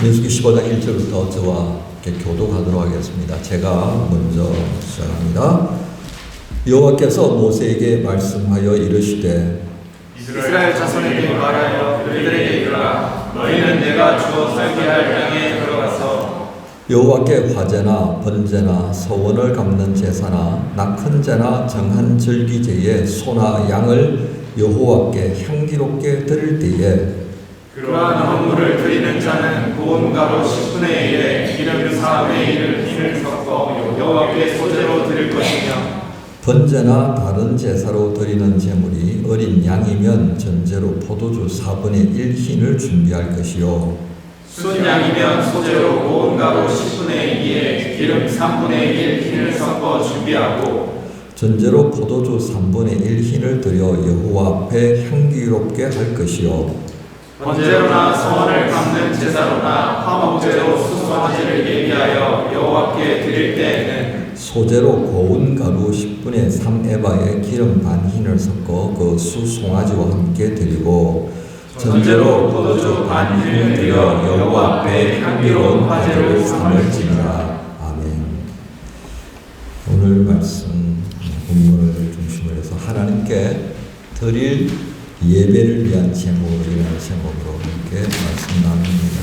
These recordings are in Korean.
민수기 15장 1절부터 저와 교독하도록 하겠습니다. 제가 먼저 시작합니다. 여호와께서 모세에게 말씀하여 이르시되 이스라엘 자손에게 말하여 그들에게 이르라. 너희는 내가 주어 살게 할 땅에 들어가서 여호와께 화제나 번제나 서원을 갚는 제사나 낙헌제나 정한 절기제에 소나 양을 여호와께 향기롭게 드릴 때에 그러한 헌물을 드리는 자는 고운 가루 10분의 1에 기름 4분의 1을 힘을 섞어 여호와께 소제로 드릴 것이며, 번제나 다른 제사로 드리는 제물이 어린 양이면 전제로 포도주 4분의 1 흰을 준비할 것이요, 순양이면 소제로 고운 가루 10분의 2에 기름 3분의 1 흰을 섞어 준비하고, 전제로 포도주 3분의 1 흰을 드려 여호와 앞에 향기롭게 할 것이요, 번제로나 서원을 갚는 제사로나 화목제로 수송아지를 예비하여 여호와께 드릴 때에는 소제로 고운 가루 10분의 3 에바에 기름 반 흰을 섞어 그 수송아지와 함께 드리고, 전제로 포도주 반 흰을 드려 여호와 앞에 향기로운 화제를 삼을지니라. 아멘. 오늘 말씀 본문을 중심으로 해서 하나님께 드릴 예배를 위한 제목이라는 제목으로 이렇게 말씀 나눕니다.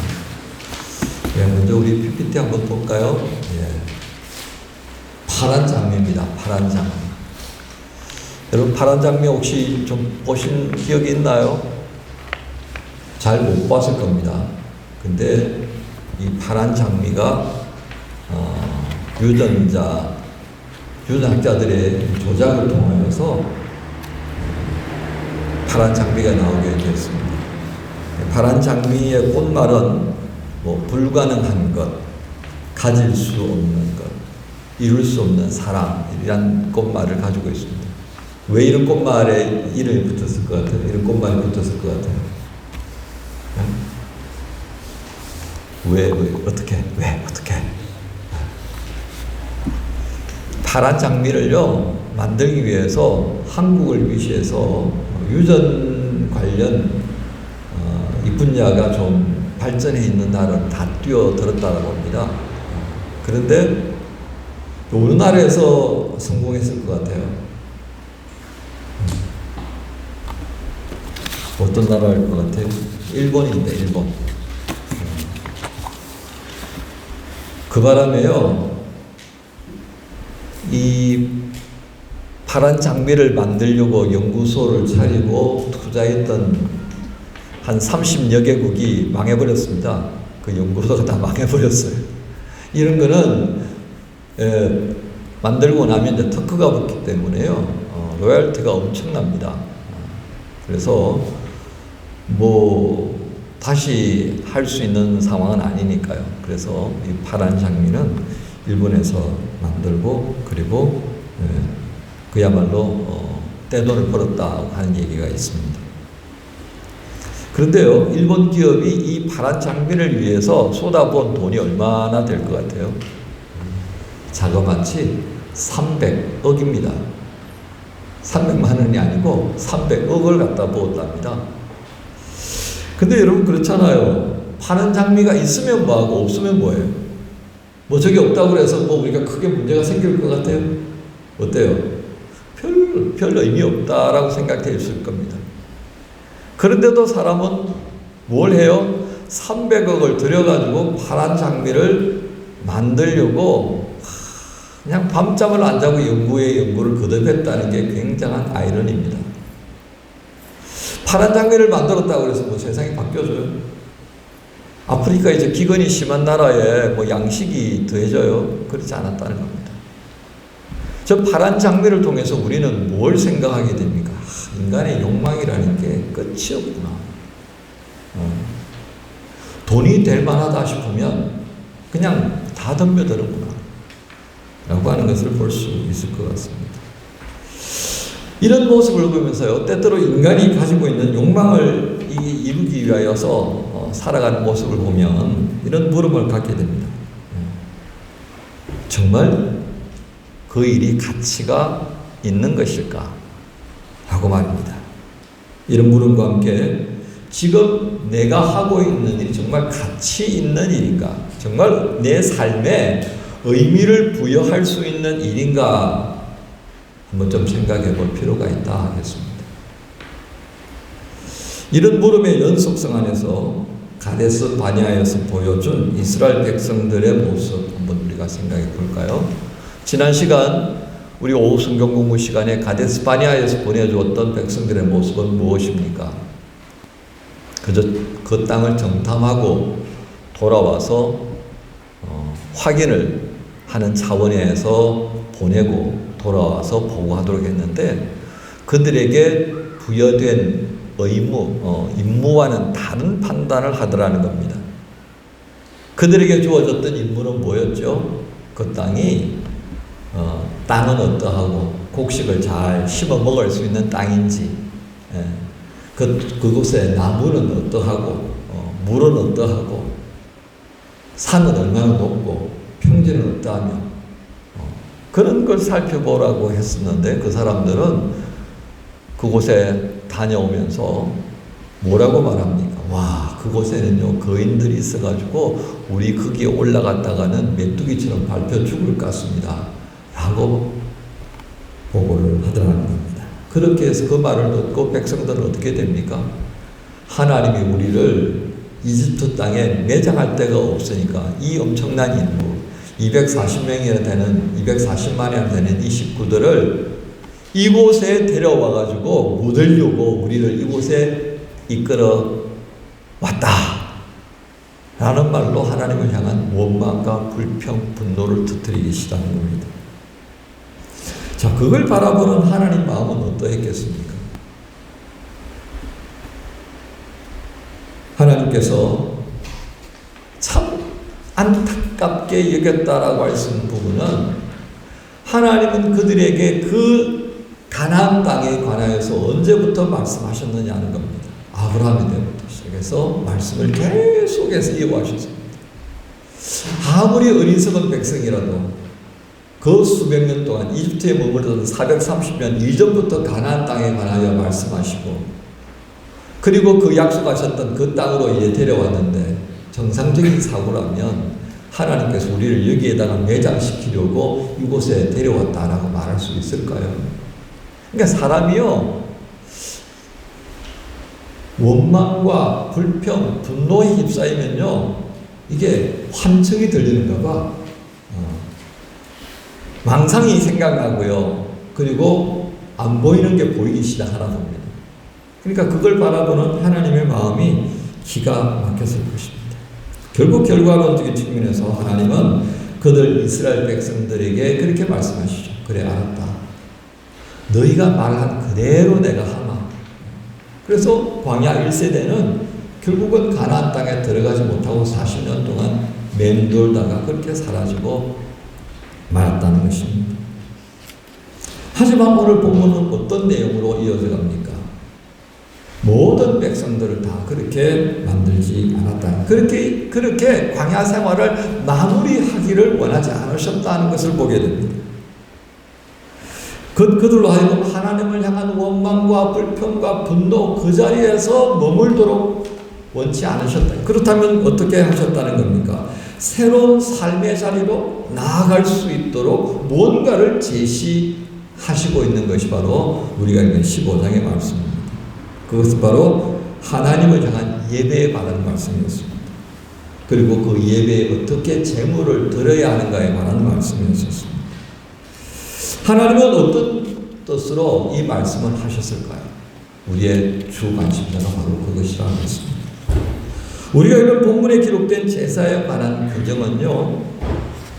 먼저 우리 PPT 한번 볼까요? 파란 장미입니다. 파란 장미. 여러분, 파란 장미 혹시 좀 보신 기억이 있나요? 잘 못 봤을 겁니다. 근데 이 파란 장미가 유전학자들의 조작을 통해서 파란 장미가 나오게 됐습니다. 파란 장미의 꽃말은 불가능한 것, 가질 수 없는 것, 이룰 수 없는 사랑이란 꽃말을 가지고 있습니다. 왜 이런 꽃말에 이름이 붙었을 것 같아요? 이런 꽃말이 붙었을 것 같아요? 왜, 어떻게? 파란 장미를요, 만들기 위해서 한국을 위시해서 유전 관련 이 분야가 좀 발전해 있는 나라는 다 뛰어들었다고 봅니다. 그런데 어느 나라에서 성공했을 것 같아요? 어떤 나라일 것 같아요? 일본인데, 일본. 그 바람에요, 이 파란 장미를 만들려고 연구소를 차리고 투자했던 한 30여 개국이 망해버렸습니다. 그 연구소가 다 망해버렸어요. 이런 거는 만들고 나면 이제 특허가 붙기 때문에요, 로열티가 엄청납니다. 그래서 다시 할 수 있는 상황은 아니니까요. 그래서 이 파란 장미는 일본에서 만들고, 그리고 그야말로 떼돈을 벌었다고 하는 얘기가 있습니다. 그런데요, 일본 기업이 이 파란 장미를 위해서 쏟아부은 돈이 얼마나 될 것 같아요? 자그마치 300억입니다. 300만 원이 아니고 300억을 갖다 부었답니다. 근데 여러분, 그렇잖아요. 파란 장미가 있으면 뭐하고 없으면 뭐예요? 저게 없다고 해서 우리가 크게 문제가 생길 것 같아요? 어때요? 별 의미 없다라고 생각되실 겁니다. 그런데도 사람은 뭘 해요? 300억을 들여가지고 파란 장미를 만들려고 그냥 밤잠을 안 자고 연구를 거듭했다는 게 굉장한 아이러니입니다. 파란 장미를 만들었다고 해서 세상이 바뀌어져요? 아프리카 이제 기근이 심한 나라에 양식이 더해져요? 그렇지 않았다는 겁니다. 저 파란 장미를 통해서 우리는 뭘 생각하게 됩니까? 인간의 욕망이라는 게 끝이 없구나. 돈이 될 만하다 싶으면 그냥 다 덤벼드는구나 라고 하는 것을 볼 수 있을 것 같습니다. 이런 모습을 보면서요, 때때로 인간이 가지고 있는 욕망을 이루기 위하여서 살아가는 모습을 보면 이런 물음을 갖게 됩니다. 정말 그 일이 가치가 있는 것일까? 하고 말입니다. 이런 물음과 함께 지금 내가 하고 있는 일이 정말 가치 있는 일인가? 정말 내 삶에 의미를 부여할 수 있는 일인가? 한번 좀 생각해 볼 필요가 있다 하겠습니다. 이런 물음의 연속성 안에서 가데스 바네아에서 보여준 이스라엘 백성들의 모습 한번 우리가 생각해 볼까요? 지난 시간 우리 오후 성경 공부 시간에 가데스 바네아에서 보내주었던 백성들의 모습은 무엇입니까? 그저 그 땅을 정탐하고 돌아와서 확인을 하는 차원에서 보내고 돌아와서 보고하도록 했는데 그들에게 부여된 임무와는 다른 판단을 하더라는 겁니다. 그들에게 주어졌던 임무는 뭐였죠? 그 땅이 땅은 어떠하고 곡식을 잘 심어 먹을 수 있는 땅인지, 그곳에 나무는 어떠하고 물은 어떠하고 산은 얼마나 높고 평지는 어떠하며 그런 걸 살펴보라고 했었는데 그 사람들은 그곳에 다녀오면서 뭐라고 말합니까? 와, 그곳에는요 거인들이 있어가지고 우리 거기에 올라갔다가는 메뚜기처럼 밟혀 죽을 것 같습니다 라고 보고를 하더라는 겁니다. 그렇게 해서 그 말을 듣고 백성들은 어떻게 됩니까? 하나님이 우리를 이집트 땅에 매장할 데가 없으니까 이 엄청난 인구 240명이나 되는 240만이나 되는 이 식구들을 이곳에 데려와 가지고 묻으려고 우리를 이곳에 이끌어 왔다 라는 말로 하나님을 향한 원망과 불평, 분노를 터뜨리기 시작한 겁니다. 자, 그걸 바라보는 하나님 마음은 어떠했겠습니까? 하나님께서 참 안타깝게 여겼다라고 할 수 있는 부분은 하나님은 그들에게 그 가나안 땅에 관하여서 언제부터 말씀하셨느냐는 겁니다. 아브라함의 때부터 시작해서 말씀을 계속해서 이어가셨습니다. 아무리 어리석은 백성이라도 그 수백 년 동안 이집트에 머무르던 430년 이전부터 가나안 땅에 관하여 말씀하시고 그리고 그 약속하셨던 그 땅으로 이제 데려왔는데 정상적인 사고라면 하나님께서 우리를 여기에다가 매장시키려고 이곳에 데려왔다라고 말할 수 있을까요? 그러니까 사람이요 원망과 불평, 분노에 휩싸이면요 이게 환청이 들리는가 봐. 망상이 생각나고요. 그리고 안 보이는 게 보이기 시작하나 봅니다. 그러니까 그걸 바라보는 하나님의 마음이 기가 막혔을 것입니다. 결국 결과론적인 측면에서 하나님은 그들 이스라엘 백성들에게 그렇게 말씀하시죠. 그래, 알았다. 너희가 말한 그대로 내가 하마. 그래서 광야 1세대는 결국은 가나안 땅에 들어가지 못하고 40년 동안 맴돌다가 그렇게 사라지고 말았다는 것입니다. 하지만 오늘 본문은 어떤 내용으로 이어져 갑니까? 모든 백성들을 다 그렇게 만들지 않았다. 그렇게 광야 생활을 마무리하기를 원하지 않으셨다는 것을 보게 됩니다. 그들로 하여금 하나님을 향한 원망과 불평과 분노 그 자리에서 머물도록 원치 않으셨다. 그렇다면 어떻게 하셨다는 겁니까? 새로운 삶의 자리로 나아갈 수 있도록 뭔가를 제시하시고 있는 것이 바로 우리가 읽은 15장의 말씀입니다. 그것은 바로 하나님을 향한 예배에 관한 말씀이었습니다. 그리고 그 예배에 어떻게 제물을 드려야 하는가에 관한 말씀이었습니다. 하나님은 어떤 뜻으로 이 말씀을 하셨을까요? 우리의 주 관심사가 바로 그것이라 하겠습니다. 우리가 이런 본문에 기록된 제사에 관한 규정은요,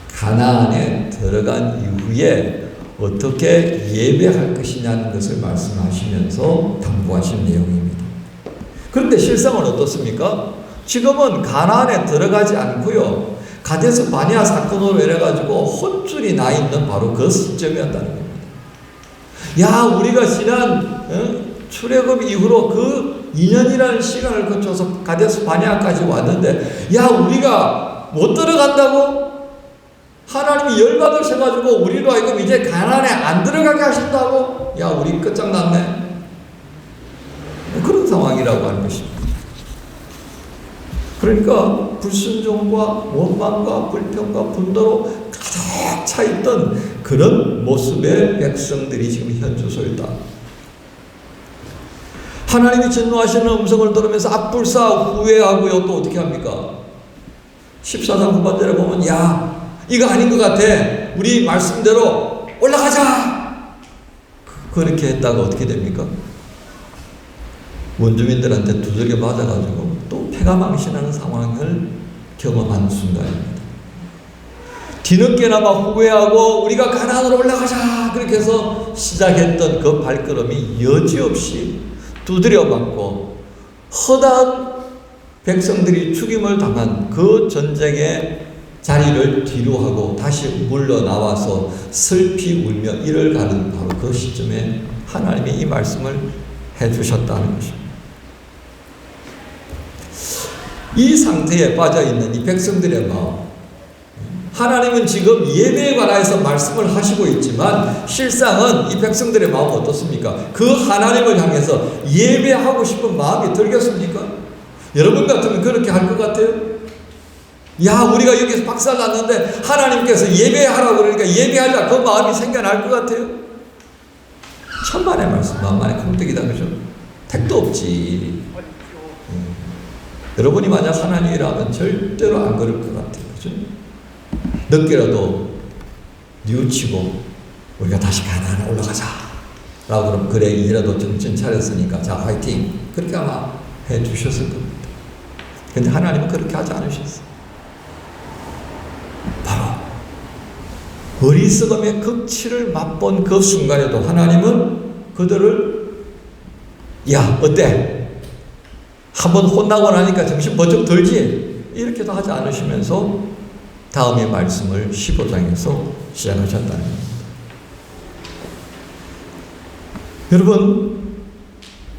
가나안에 들어간 이후에 어떻게 예배할 것이냐는 것을 말씀하시면서 당부하신 내용입니다. 그런데 실상은 어떻습니까? 지금은 가나안에 들어가지 않고요, 가데스 바네아 사건으로 인해가지고 혼쭐이 나 있는 바로 그 시점이었다는 겁니다. 야, 우리가 지난 출애굽 이후로 그 2년이라는 시간을 거쳐서 가데스 바네아까지 왔는데, 야, 우리가 못 들어간다고? 하나님이 열받으셔가지고 우리로 하여금 이제 가나안에 안 들어가게 하신다고? 야, 우리 끝장났네. 그런 상황이라고 하는 것입니다. 그러니까 불순종과 원망과 불평과 분노로 가득 차 있던 그런 모습의 백성들이 지금 현주소이다. 하나님이 진노하시는 음성을 들으면서 앞불사 후회하고요. 또 어떻게 합니까? 14장 후반절에 보면 야 이거 아닌 것 같아. 우리 말씀대로 올라가자. 그렇게 했다가 어떻게 됩니까? 원주민들한테 두들겨 맞아가지고 또 패가 망신하는 상황을 경험한 순간입니다. 뒤늦게나마 후회하고 우리가 가나안으로 올라가자 그렇게 해서 시작했던 그 발걸음이 여지없이 두드려 맞고 허다한 백성들이 죽임을 당한 그 전쟁의 자리를 뒤로 하고 다시 물러나와서 슬피 울며 이를 가는 바로 그 시점에 하나님이 이 말씀을 해주셨다는 것입니다. 이 상태에 빠져있는 이 백성들의 마음, 하나님은 지금 예배에 관하여서 말씀을 하시고 있지만 실상은 이 백성들의 마음은 어떻습니까? 그 하나님을 향해서 예배하고 싶은 마음이 들겠습니까? 여러분 같으면 그렇게 할 것 같아요? 야 우리가 여기서 박살났는데 하나님께서 예배하라고 그러니까 예배하자 그 마음이 생겨날 것 같아요? 천만의 말씀 만만의 공덕이다 그죠? 택도 없지. 여러분이 만약 하나님이라면 절대로 안 그럴 것 같아요. 그죠? 늦게라도 뉘우치고 우리가 다시 가나안에 올라가자 라고 그러면 그래 이제라도 정신 차렸으니까 자 화이팅 그렇게 아마 해 주셨을 겁니다. 근데 하나님은 그렇게 하지 않으셨어요. 바로 어리석음의 극치를 맛본 그 순간에도 하나님은 그들을 야 어때? 한번 혼나고 나니까 정신 번쩍 들지? 이렇게도 하지 않으시면서 다음의 말씀을 15장에서 시작하셨다는 겁니다. 여러분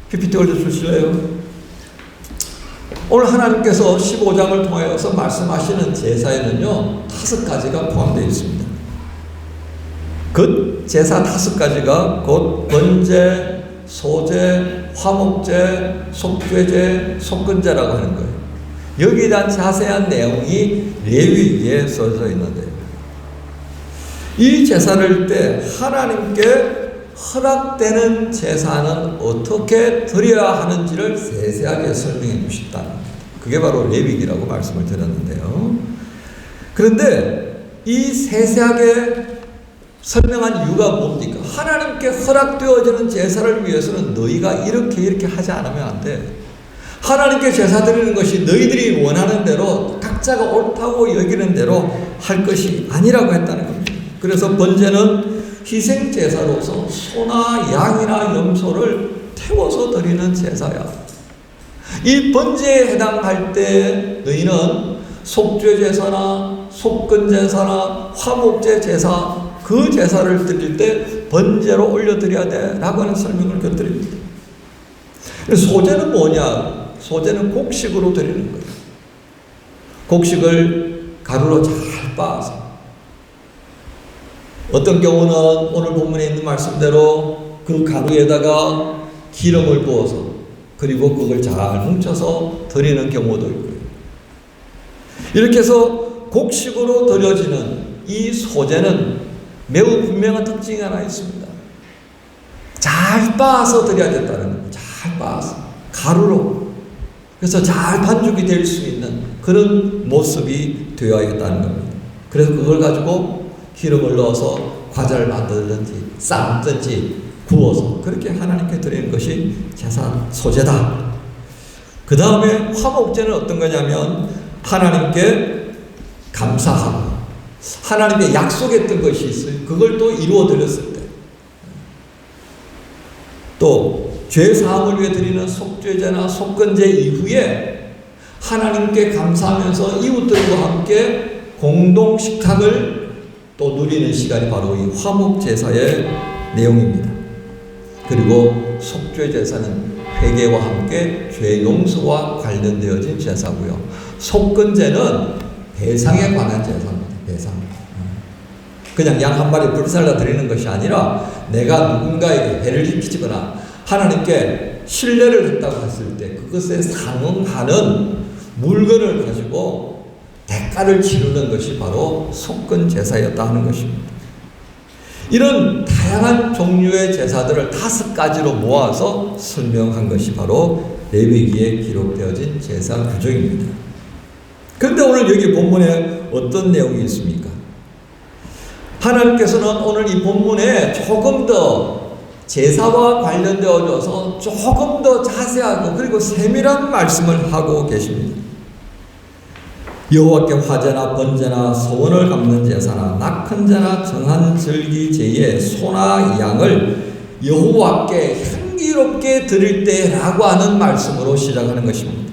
PPT 올려주실래요? 오늘 하나님께서 15장을 통하여서 말씀하시는 제사에는요 5가지가 포함되어 있습니다. 그 제사 5가지가 곧 번제, 소제, 화목제, 속죄제, 속건제라고 하는 거예요. 여기에 대한 자세한 내용이 레위기에 써져 있는데요. 이 제사를 때 하나님께 허락되는 제사는 어떻게 드려야 하는지를 세세하게 설명해 주셨다는 겁니다. 그게 바로 레위기라고 말씀을 드렸는데요. 그런데 이 세세하게 설명한 이유가 뭡니까? 하나님께 허락되어지는 제사를 위해서는 너희가 이렇게 하지 않으면 안 돼. 하나님께 제사 드리는 것이 너희들이 원하는 대로 각자가 옳다고 여기는 대로 할 것이 아니라고 했다는 겁니다. 그래서 번제는 희생 제사로서 소나 양이나 염소를 태워서 드리는 제사야. 이 번제에 해당할 때 너희는 속죄 제사나 속건 제사나 화목제 제사 그 제사를 드릴 때 번제로 올려드려야 돼 라고 하는 설명을 곁들입니다. 소제는 뭐냐? 소제는 곡식으로 드리는 거예요. 곡식을 가루로 잘 빻아서 어떤 경우는 오늘 본문에 있는 말씀대로 그 가루에다가 기름을 부어서 그리고 그걸 잘 뭉쳐서 드리는 경우도 있고요. 이렇게 해서 곡식으로 드려지는 이 소제는 매우 분명한 특징이 하나 있습니다. 잘 빻아서 드려야 된다는 겁니다. 잘 빻아서 가루로. 그래서 잘 반죽이 될 수 있는 그런 모습이 되어야겠다는 겁니다. 그래서 그걸 가지고 기름을 넣어서 과자를 만들든지 삶든지 구워서 그렇게 하나님께 드리는 것이 제사 소제다. 그 다음에 화목제는 어떤 거냐면 하나님께 감사하고 하나님께 약속했던 것이 있어요. 그걸 또 이루어 드렸을 때 또 죄사함을 위해 드리는 속죄제나 속건제 이후에 하나님께 감사하면서 이웃들과 함께 공동 식탁을 또 누리는 시간이 바로 이 화목제사의 내용입니다. 그리고 속죄제사는 회개와 함께 죄 용서와 관련되어진 제사고요. 속건제는 배상에 관한 제사입니다. 배상. 그냥 양 한 마리 불살라 드리는 것이 아니라 내가 누군가에게 해를 끼치거나 하나님께 신뢰를 했다고 했을 때 그것에 상응하는 물건을 가지고 대가를 치르는 것이 바로 속건 제사였다 하는 것입니다. 이런 다양한 종류의 제사들을 5가지로 모아서 설명한 것이 바로 레위기에 기록되어진 제사 규정입니다. 그런데 오늘 여기 본문에 어떤 내용이 있습니까? 하나님께서는 오늘 이 본문에 조금 더 제사와 관련되어져서 조금 더 자세하고 그리고 세밀한 말씀을 하고 계십니다. 여호와께 화제나 번제나 소원을 갚는 제사나 낙헌제나 정한 절기 제에 소나 양을 여호와께 향기롭게 드릴 때라고 하는 말씀으로 시작하는 것입니다.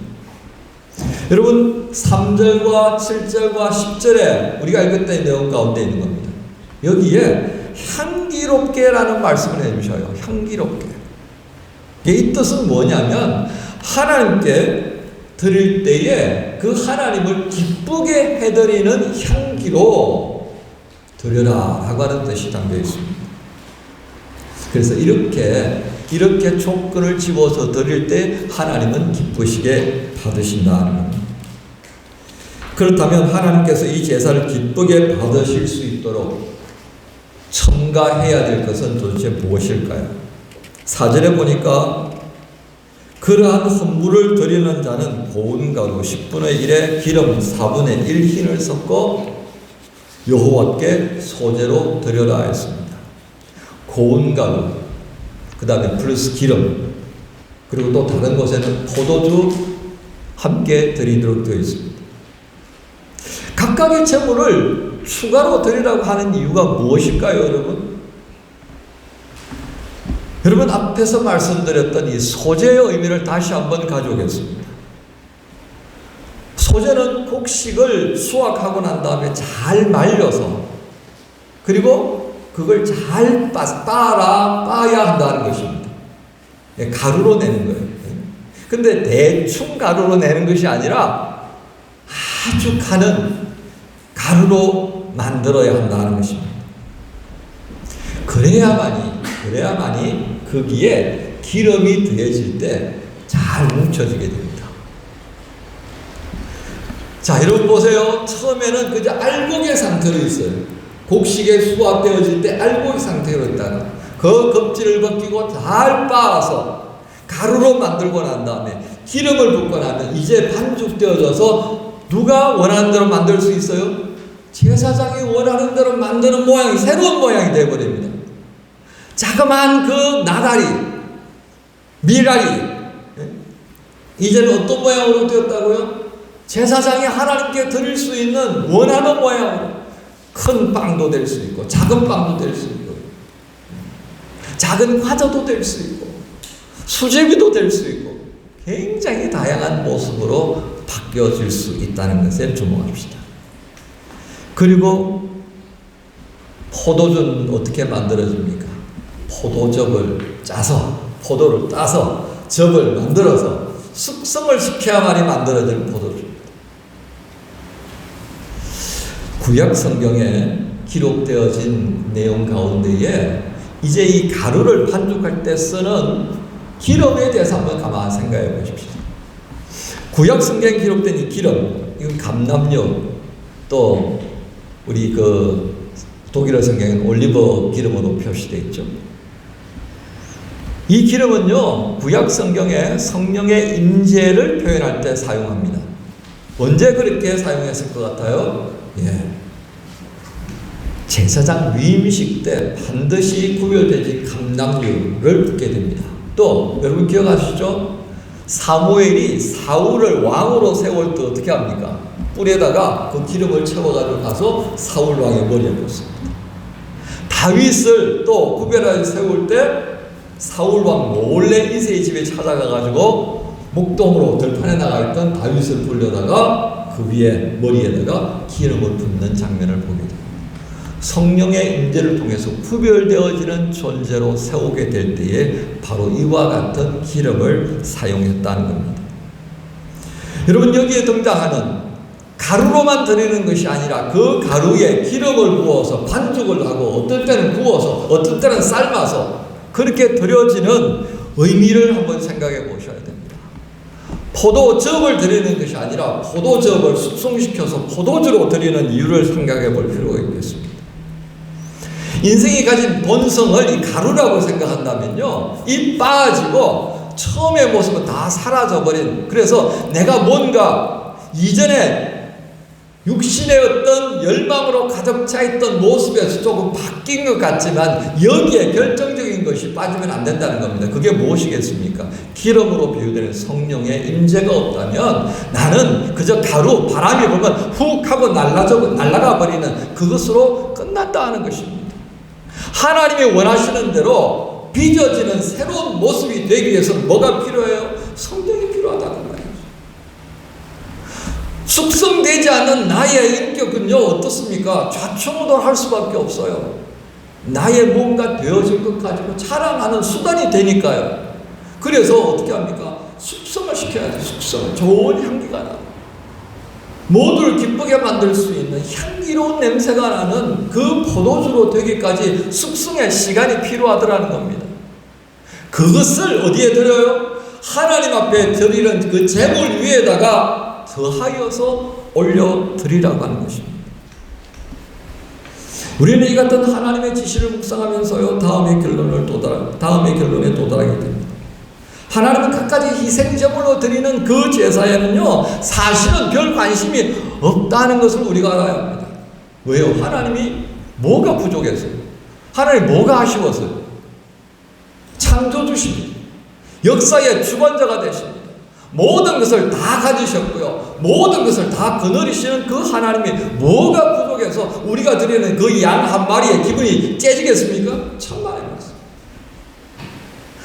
여러분 3절과 7절과 10절에 우리가 읽었던 내용 가운데 있는 겁니다. 여기에 향기롭게라는 말씀을 해주셔요. 향기롭게. 이 뜻은 뭐냐면 하나님께 드릴 때에 그 하나님을 기쁘게 해드리는 향기로 드려라 라고 하는 뜻이 담겨 있습니다. 그래서 이렇게 조건을 집어서 드릴 때 하나님은 기쁘시게 받으신다는 겁니다. 그렇다면 하나님께서 이 제사를 기쁘게 받으실 수 있도록 첨가해야 될 것은 도대체 무엇일까요? 4절에 보니까 그러한 헌물을 드리는 자는 고운 가루 10분의 1에 기름 4분의 1 흰을 섞어 여호와께 소제로 드려라 했습니다. 고운 가루, 그 다음에 플러스 기름, 그리고 또 다른 곳에는 포도주 함께 드리도록 되어 있습니다. 각각의 제물을 추가로 드리라고 하는 이유가 무엇일까요, 여러분? 여러분 앞에서 말씀드렸던 이 소제의 의미를 다시 한번 가져오겠습니다. 소제는 곡식을 수확하고 난 다음에 잘 말려서 그리고 그걸 잘 빠야 한다는 것입니다. 가루로 내는 거예요. 근데 대충 가루로 내는 것이 아니라 아주 가는 가루로 만들어야 한다는 것입니다. 그래야만이 거기에 기름이 더해질 때 잘 뭉쳐지게 됩니다. 자, 여러분 보세요. 처음에는 그저 알곡의 상태로 있어요. 곡식에 수확되어질 때 알곡의 상태로 있다가 그 껍질을 벗기고 잘 빻아서 가루로 만들고 난 다음에 기름을 붓고 나면 이제 반죽되어져서 누가 원하는 대로 만들 수 있어요? 제사장이 원하는 대로 만드는 모양이 새로운 모양이 되어버립니다. 자그마한 그 나다리, 미라리, 이제는 어떤 모양으로 되었다고요? 제사장이 하나님께 드릴 수 있는 원하는 모양으로 큰 빵도 될 수 있고 작은 빵도 될 수 있고 작은 과자도 될 수 있고 수제비도 될 수 있고 굉장히 다양한 모습으로 바뀌어질 수 있다는 것에 주목합시다. 그리고 포도주는 어떻게 만들어집니까? 포도즙을 짜서 포도를 따서 즙을 만들어서 숙성을 시켜야만이 만들어질 포도주입니다. 구약 성경에 기록되어진 내용 가운데에 이제 이 가루를 반죽할 때 쓰는 기름에 대해서 한번 가만히 생각해 보십시오. 구약 성경에 기록된 이 기름, 이건 감람유, 또 우리 그 독일어 성경에는 올리브 기름으로 표시되어 있죠. 이 기름은요, 구약 성경에 성령의 임재를 표현할 때 사용합니다. 언제 그렇게 사용했을 것 같아요? 제사장 위임식 때 반드시 구별되지 감람유를 붓게 됩니다. 또 여러분 기억하시죠? 사무엘이 사울을 왕으로 세울 때 어떻게 합니까? 뿔에다가 그 기름을 채워가지고 가서 사울 왕의 머리에 붓습니다. 다윗을 또 구별하여 세울 때 사울 왕 몰래 이새의 집에 찾아가가지고 목동으로 들판에 나가 있던 다윗을 불려다가 그 위에 머리에다가 기름을 붓는 장면을 보게 됩니다. 성령의 임재를 통해서 구별되어지는 존재로 세우게 될 때에 바로 이와 같은 기름을 사용했다는 겁니다. 여러분 여기에 등장하는 가루로만 드리는 것이 아니라 그 가루에 기름을 부어서 반죽을 하고 어떨 때는 구워서 어떨 때는 삶아서 그렇게 드려지는 의미를 한번 생각해 보셔야 됩니다. 포도즙을 드리는 것이 아니라 포도즙을 숙성시켜서 포도주로 드리는 이유를 생각해 볼 필요가 있겠습니다. 인생이 가진 본성을 이 가루라고 생각한다면요, 이 빠지고 처음의 모습은 다 사라져버린, 그래서 내가 뭔가 이전에 육신의 어떤 열망으로 가득 차 있던 모습에서 조금 바뀐 것 같지만 여기에 결정적인 것이 빠지면 안 된다는 겁니다. 그게 무엇이겠습니까? 기름으로 비유되는 성령의 임재가 없다면 나는 그저 가루, 바람이 불면 훅 하고 날아가 버리는 그것으로 끝난다 하는 것입니다. 하나님이 원하시는 대로 빚어지는 새로운 모습이 되기 위해서는 뭐가 필요해요? 성령이 필요하다는 거예요. 숙성되지 않는 나의 인격은요, 어떻습니까? 좌충우돌할 수밖에 없어요. 나의 뭔가 되어질 것 가지고 자랑하는 수단이 되니까요. 그래서 어떻게 합니까? 숙성을 시켜야 돼. 숙성. 좋은 향기가 나. 모두를 기쁘게 만들 수 있는 향기로운 냄새가 나는 그 포도주로 되기까지 숙성의 시간이 필요하더라는 겁니다. 그것을 어디에 드려요? 하나님 앞에 드리는 그 제물 위에다가 더하여서 올려드리라고 하는 것입니다. 우리는 이 같은 하나님의 지시를 묵상하면서요, 다음의 결론에 도달하게 됩니다. 하나님은 갖가지 희생제물로 드리는 그 제사에는요, 사실은 별 관심이 없다는 것을 우리가 알아야 합니다. 왜요? 하나님이 뭐가 부족해서요? 하나님 뭐가 아쉬워서요? 창조주십니다. 역사의 주관자가 되십니다. 모든 것을 다 가지셨고요, 모든 것을 다 거느리시는 그 하나님이 뭐가 부족해서 우리가 드리는 그 양 한 마리에 기분이 째지겠습니까? 천만의 말씀.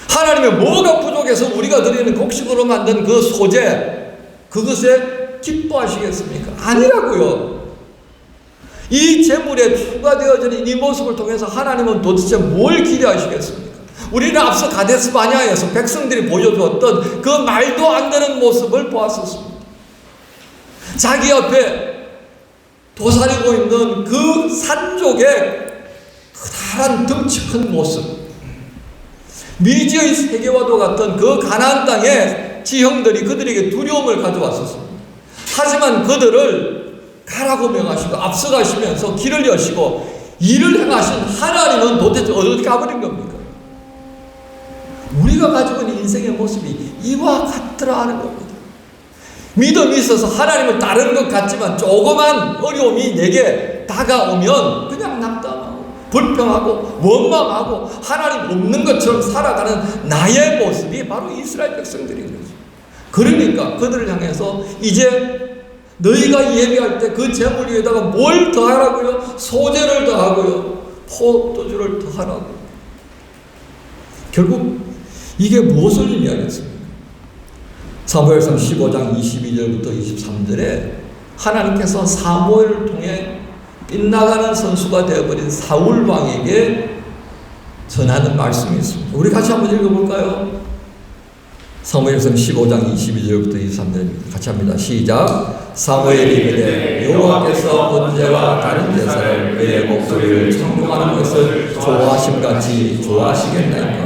하나님의 뭐가 부족해서 우리가 드리는 곡식으로 만든 그 소재, 그것에 기뻐하시겠습니까? 아니라고요. 이 제물에 추가되어지는 이 모습을 통해서 하나님은 도대체 뭘 기대하시겠습니까? 우리는 앞서 가데스 바냐에서 백성들이 보여주었던 그 말도 안 되는 모습을 보았었습니다. 자기 옆에 도사리고 있는 그 산족의 커다란 덩치 큰 모습, 미지의 세계와도 같은 그 가나안 땅의 지형들이 그들에게 두려움을 가져왔었습니다. 하지만 그들을 가라고 명하시고 앞서가시면서 길을 여시고 일을 행하신 하나님은 도대체 어디 가버린 겁니까? 우리가 가지고 있는 인생의 모습이 이와 같더라 하는 겁니다. 믿음이 있어서 하나님을 따르는 것 같지만 조그만 어려움이 내게 다가오면 그냥 낙담하고 불평하고 원망하고 하나님 없는 것처럼 살아가는 나의 모습이 바로 이스라엘 백성들인 거죠. 그러니까 그들을 향해서 이제 너희가 예배할 때 그 제물 위에다가 뭘 더하라고요? 소재를 더하고요, 포도주를 더하라고요. 결국 이게 무엇을 의미하겠습니까? 사무엘상 15장 22절부터 23절에 하나님께서 사무엘을 통해 빗나가는 선수가 되어버린 사울 왕에게 전하는 말씀이 있습니다. 우리 같이 한번 읽어볼까요? 사무엘상 15장 22절부터 23절입니다. 같이 합니다. 시작. 사무엘이 이르되 여호와께서 번제와 다른 제사를 그의 목소리를 청종하는 것을 좋아하심같이 좋아하시겠나이까.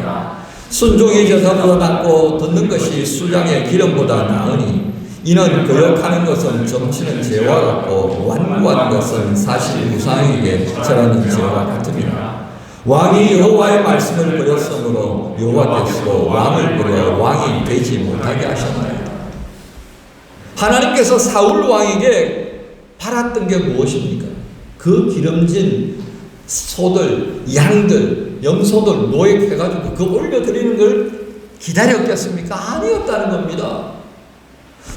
순종이 제사보다 낫고 듣는 것이 수장의 기름보다 나으니 이는 거역하는 것은 점치는 죄와 같고 완고한 것은 사실 무상에게 절하는 죄와 같음이라. 왕이 여호와의 말씀을 버렸으므로 여호와께서 왕을 버려 왕이 되지 못하게 하셨나이다. 하나님께서 사울 왕에게 바랐던 게 무엇입니까? 그 기름진 소들, 양들, 염소들 노획해가지고 그거 올려드리는 걸 기다렸겠습니까? 아니었다는 겁니다.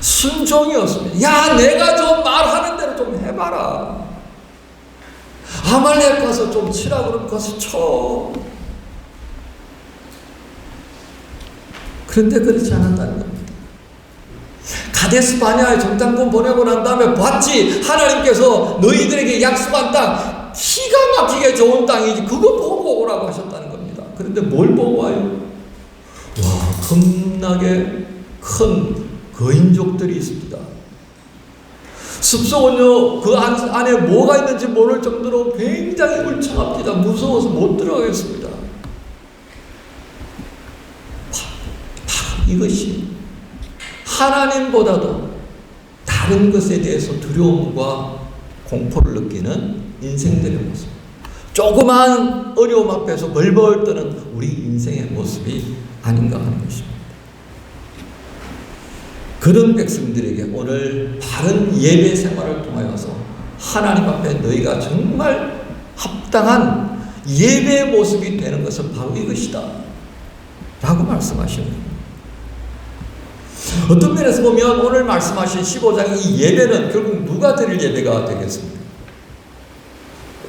순종이었습니다. 야, 내가 좀 말하는 대로 좀 해봐라. 아말렉 가서 좀 치라 그러면 가서 쳐. 그런데 그렇지 않았다는 겁니다. 가데스 바냐에 정탐꾼 보내고 난 다음에 봤지, 하나님께서 너희들에게 약속한 땅 기가 막히게 좋은 땅이지, 그거 보고 오라고 하셨다는 겁니다. 그런데 뭘 보고 와요? 와, 겁나게 큰 거인족들이 있습니다. 숲속은요, 그 안에 뭐가 있는지 모를 정도로 굉장히 울창합니다. 무서워서 못 들어가겠습니다. 이것이 하나님보다도 다른 것에 대해서 두려움과 공포를 느끼는 인생들의 모습. 조그마한 어려움 앞에서 벌벌 떠는 우리 인생의 모습이 아닌가 하는 것입니다. 그런 백성들에게 오늘 바른 예배 생활을 통하여서 하나님 앞에 너희가 정말 합당한 예배의 모습이 되는 것은 바로 이것이다 라고 말씀하시는 겁니다. 어떤 면에서 보면 오늘 말씀하신 15장의 이 예배는 결국 누가 드릴 예배가 되겠습니까?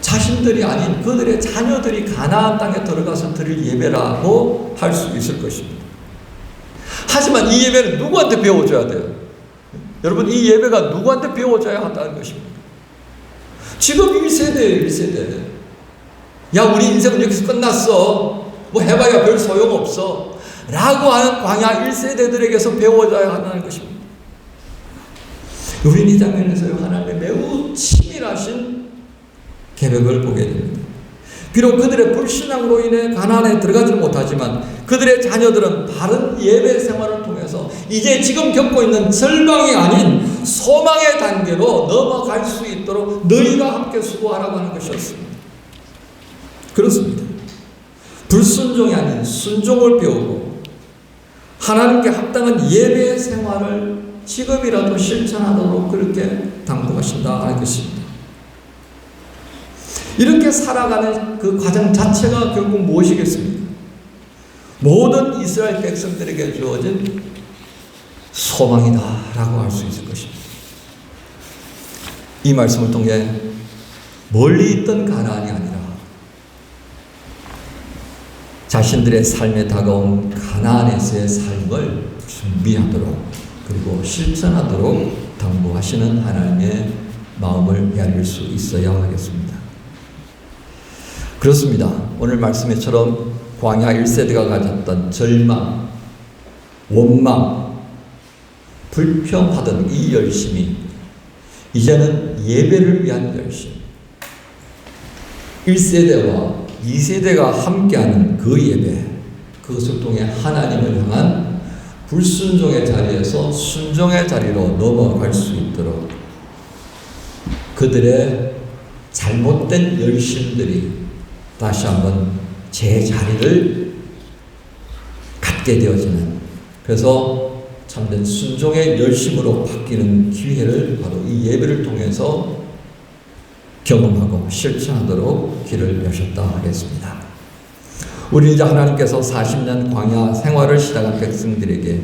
자신들이 아닌 그들의 자녀들이 가나안 땅에 들어가서 드릴 예배라고 할 수 있을 것입니다. 하지만 이 예배는 누구한테 배워줘야 돼요? 여러분, 이 예배가 누구한테 배워줘야 한다는 것입니다. 지금 1세대예요, 1세대. 야, 우리 인생은 여기서 끝났어. 뭐 해봐야 별 소용없어. 라고 하는 광야 1세대들에게서 배워줘야 한다는 것입니다. 우리는 이 장면에서요, 하나님의 매우 치밀하신 계획을 보게 됩니다. 비록 그들의 불신앙으로 인해 가나안에 들어가지 못하지만 그들의 자녀들은 바른 예배 생활을 통해서 이제 지금 겪고 있는 절망이 아닌 소망의 단계로 넘어갈 수 있도록 너희가 함께 수고하라고 하는 것이었습니다. 그렇습니다. 불순종이 아닌 순종을 배우고 하나님께 합당한 예배 생활을 지금이라도 실천하도록 그렇게 당부하신다 하는 것입니다. 이렇게 살아가는 그 과정 자체가 결국 무엇이겠습니까? 모든 이스라엘 백성들에게 주어진 소망이다라고 할 수 있을 것입니다. 이 말씀을 통해 멀리 있던 가나안이 아니라 자신들의 삶에 다가온 가나안에서의 삶을 준비하도록 그리고 실천하도록 당부하시는 하나님의 마음을 헤아릴 수 있어야 하겠습니다. 그렇습니다. 오늘 말씀에처럼 광야 1세대가 가졌던 절망, 원망, 불평하던 이 열심이 이제는 예배를 위한 열심, 1세대와 2세대가 함께하는 그 예배, 그것을 통해 하나님을 향한 불순종의 자리에서 순종의 자리로 넘어갈 수 있도록 그들의 잘못된 열심들이 다시 한번 제 자리를 갖게 되어지는, 그래서 참된 순종의 열심으로 바뀌는 기회를 바로 이 예배를 통해서 경험하고 실천하도록 길을 여셨다 하겠습니다. 우리 이제 하나님께서 40년 광야 생활을 시작한 백성들에게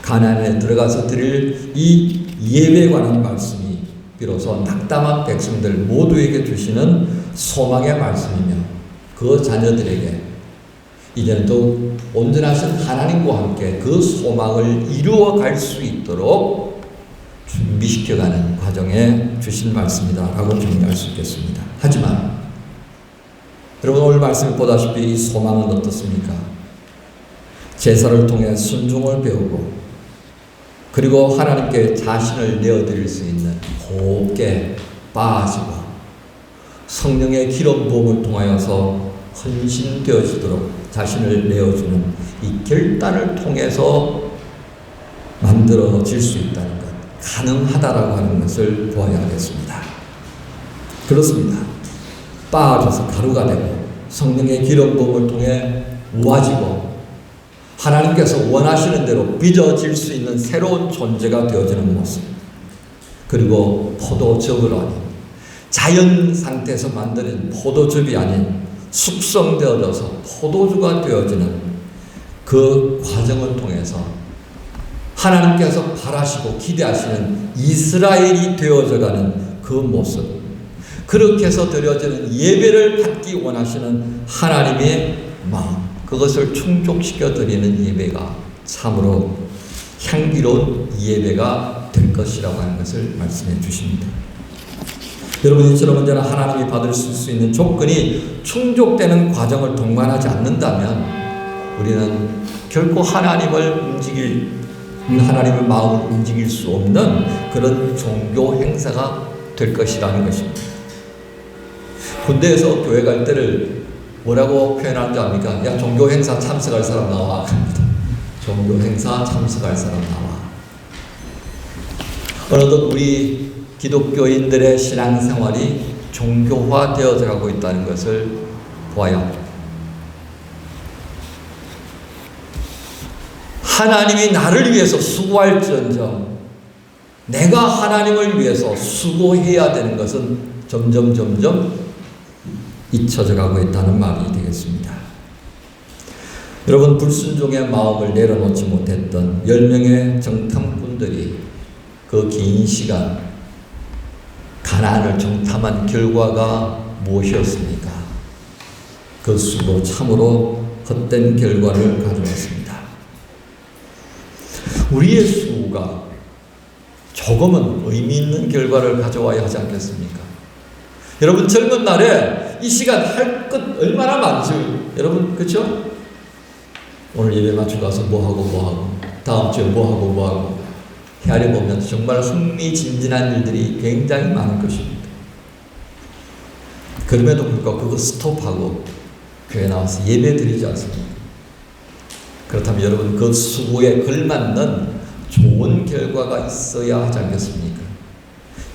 가나안에 들어가서 드릴 이 예배에 관한 말씀이 비로소 낙담한 백성들 모두에게 주시는 소망의 말씀이며 그 자녀들에게 이제는 또 온전하신 하나님과 함께 그 소망을 이루어갈 수 있도록 준비시켜가는 과정에 주신 말씀이다라고 정리할 수 있겠습니다. 하지만 여러분, 오늘 말씀을 보다시피 이 소망은 어떻습니까? 제사를 통해 순종을 배우고 그리고 하나님께 자신을 내어드릴 수 있는 곱게 빠지고 성령의 기름 부음을 통하여서 헌신되어지도록 자신을 내어주는 이 결단을 통해서 만들어질 수 있다는 것, 가능하다라고 하는 것을 보아야 하겠습니다. 그렇습니다. 빠져서 가루가 되고 성령의 기름 부음을 통해 모아지고 하나님께서 원하시는 대로 빚어질 수 있는 새로운 존재가 되어지는 모습, 그리고 포도즙을 아닌 자연 상태에서 만드는 포도즙이 아닌 숙성되어져서 포도주가 되어지는 그 과정을 통해서 하나님께서 바라시고 기대하시는 이스라엘이 되어져가는 그 모습, 그렇게 해서 드려지는 예배를 받기 원하시는 하나님의 마음, 그것을 충족시켜 드리는 예배가 참으로 향기로운 예배가 될 것이라고 하는 것을 말씀해 주십니다. 여러분, 이처럼 언제나 하나님이 받을 수 있는 조건이 충족되는 과정을 동반하지 않는다면 우리는 결코 하나님의 마음을 움직일 수 없는 그런 종교 행사가 될 것이라는 것입니다. 군대에서 교회 갈 때를 뭐라고 표현하는지 압니까? 야, 종교 행사 참석할 사람 나와. 종교 행사 참석할 사람 나와. 어느덧 우리 기독교인들의 신앙생활이 종교화되어져 가고 있다는 것을 보아야 합니다. 하나님이 나를 위해서 수고할지언정 내가 하나님을 위해서 수고해야 되는 것은 점점 잊혀져 가고 있다는 말이 되겠습니다. 여러분, 불순종의 마음을 내려놓지 못했던 10명의 정탐꾼들이 그 긴 시간 가나안을 정탐한 결과가 무엇이었습니까? 그 수고 참으로 헛된 결과를 가져왔습니다. 우리의 수고가 조금은 의미 있는 결과를 가져와야 하지 않겠습니까? 여러분, 젊은 날에 이 시간 할 것 얼마나 많죠? 여러분, 그렇죠? 오늘 예배 마치고 가서 뭐하고 다음 주에 뭐하고 헤아려 보면 정말 흥미진진한 일들이 굉장히 많을 것입니다. 그럼에도 불구하고 그거 스톱하고 교회 나와서 예배 드리지 않습니까? 그렇다면 여러분, 그 수고에 걸맞는 좋은 결과가 있어야 하지 않겠습니까?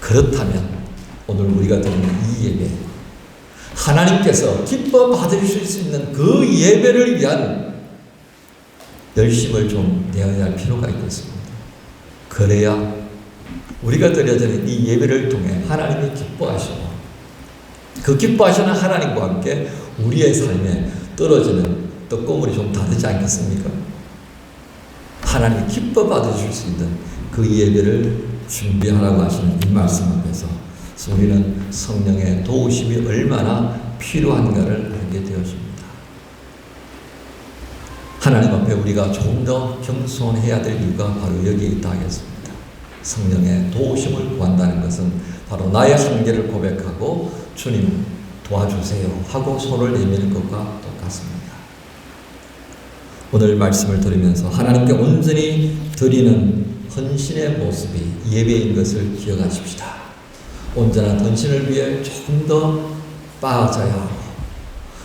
그렇다면 오늘 우리가 드리는 이 예배, 하나님께서 기뻐 받으실 수 있는 그 예배를 위한 열심을 좀 내어야 할 필요가 있겠습니다. 그래야 우리가 드려지는 이 예배를 통해 하나님이 기뻐하시고 그 기뻐하시는 하나님과 함께 우리의 삶에 떨어지는 떡고물이 좀 다르지 않겠습니까? 하나님이 기뻐 받으실 수 있는 그 예배를 준비하라고 하시는 이 말씀 앞에서 우리는 성령의 도우심이 얼마나 필요한가를 알게 되었습니다. 하나님 앞에 우리가 조금 더 겸손해야 될 이유가 바로 여기에 있다 하겠습니다. 성령의 도우심을 구한다는 것은 바로 나의 한계를 고백하고 주님 도와주세요 하고 손을 내미는 것과 똑같습니다. 오늘 말씀을 들으면서 하나님께 온전히 드리는 헌신의 모습이 예배인 것을 기억하십시다. 온전한 헌신을 위해 조금 더 빠져야 하고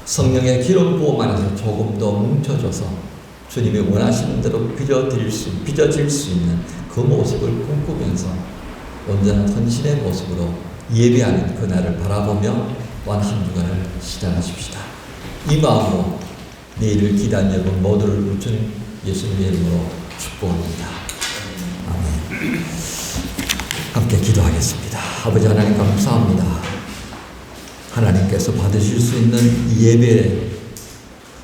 성령의 기름 부음 안에서 조금 더 뭉쳐져서 주님이 원하시는 대로 빚어질 수 있는 그 모습을 꿈꾸면서 온전한 헌신의 모습으로 예배하는 그날을 바라보며 또한 한 주간을 시작하십시다. 이 마음으로 내일을 기다리는 여러분 모두를 주님 예수님의 이름으로 축복합니다. 아멘. 함께 기도하겠습니다. 아버지 하나님 감사합니다. 하나님께서 받으실 수 있는 예배에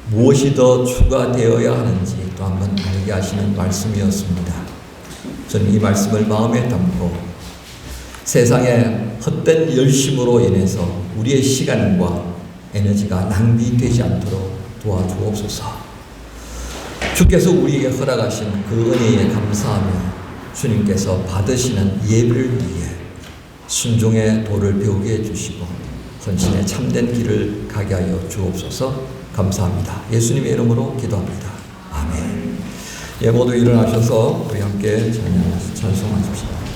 무엇이 더 추가되어야 하는지 또 한번 알게 하시는 말씀이었습니다. 저는 이 말씀을 마음에 담고 세상의 헛된 열심으로 인해서 우리의 시간과 에너지가 낭비되지 않도록 도와주옵소서. 주께서 우리에게 허락하신 그 은혜에 감사하며 주님께서 받으시는 예배를 위해 순종의 도를 배우게 해주시고 헌신의 참된 길을 가게 하여 주옵소서. 감사합니다. 예수님의 이름으로 기도합니다. 아멘. 예, 모두 일어나셔서 우리 함께 찬송하십시다.